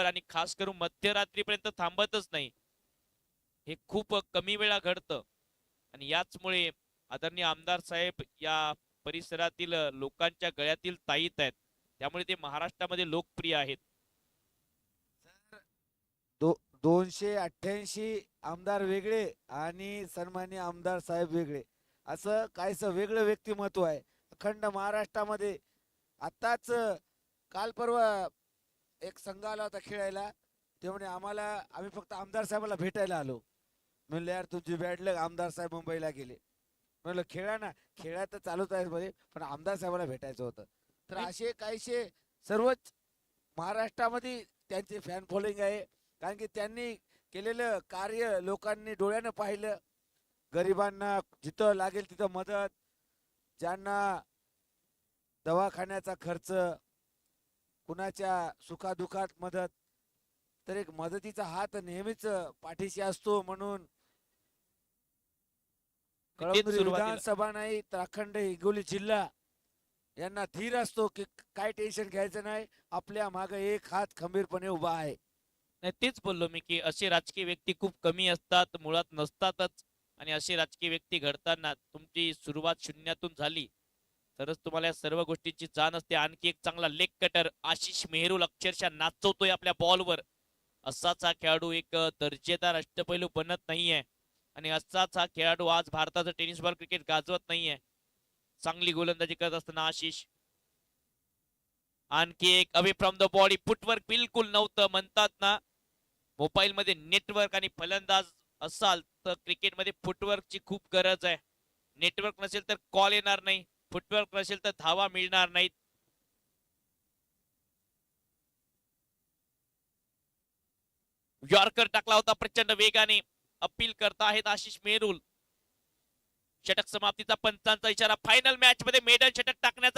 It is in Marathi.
आणि खास करून मध्यरात्रीपर्यंत थांबतच नाही. हे खूप कमी वेळा घडतं आणि याचमुळे आदरणीय आमदार साहेब या परिसरातील लोकांच्या गळ्यातील ताईत आहेत. त्यामुळे ते महाराष्ट्रामध्ये लोकप्रिय आहेत. 288 आमदार वेगळे आणि सन्मान्य आमदार साहेब वेगळे, असं काहीसं वेगळं व्यक्तिमत्व आहे अखंड महाराष्ट्रामध्ये. आताच काल परवा एक संघ आला होता खेळायला. ते म्हणे आम्ही फक्त आमदार साहेबाला भेटायला आलो. म्हणलं यार तुमची बॅड लक, आमदार साहेब मुंबईला गेले. म्हणलं खेळा ना, खेळा तर चालूच आहे मध्ये, पण आमदार साहेबाला भेटायचं होतं. तर नाही, असे काहीशे सर्वच महाराष्ट्रामध्ये त्यांचे फॅन फॉलोइंग आहे. कारण की त्यांनी केलेलं कार्य लोकांनी डोळ्यानं पाहिलं. गरिबांना जिथं लागेल तिथं मदत, ज्यांना दवाखान्याचा खर्च, कुणाच्या सुखादुखात मदत, तर एक मदतीचा हात नेहमीच पाठीशी असतो. म्हणून तेच कळमनुरी सुरुवातीला विधानसभा नाही तर अखंड हिंगोली जिल्हा यांना धीर असतो की काय टेन्शन घ्यायचं नाही, आपल्या मागे एक हात खंबीरपणे उभा आहे. नाही, तेच बोललो मी की असे राजकीय व्यक्ती खूप कमी असतात, मुळात नसतातच. आणि असे राजकीय व्यक्ती घडताना तुमची सुरुवात शून्यातून झाली तरच तुम्हाला या सर्व गोष्टींची जाण असते. आणखी एक चांगला लेग कटर आशिष मेहरुल अक्षरशः नाचवतोय आपल्या बॉलवर. असाच हा खेळाडू एक दर्जेदार अष्टपैलू बनत नाहीये आणि असाच हा खेळाडू आज भारताचं टेनिस बॉल क्रिकेट गाजवत नाहीये. चांगली गोलंदाजी करत असताना आशिष. आणखी एक away from the body, footwork बिलकुल नव्हतं. म्हणतात ना, मोबाईल मध्ये नेटवर्क आणि फलंदाज असाल तर क्रिकेटमध्ये फुटवर्कची खूप गरज आहे. नेटवर्क नसेल तर कॉल येणार नाही, फुटवर्क नसेल तर धावा मिळणार नाहीत. यॉर्कर टाकला होता प्रचंड वेगाने. अपील करता आहेत आशिष मेहरुल. षटक समाप्तीचा पंचांचा इशारा. फायनल मॅच मध्ये मेडल षटक टाकण्याचा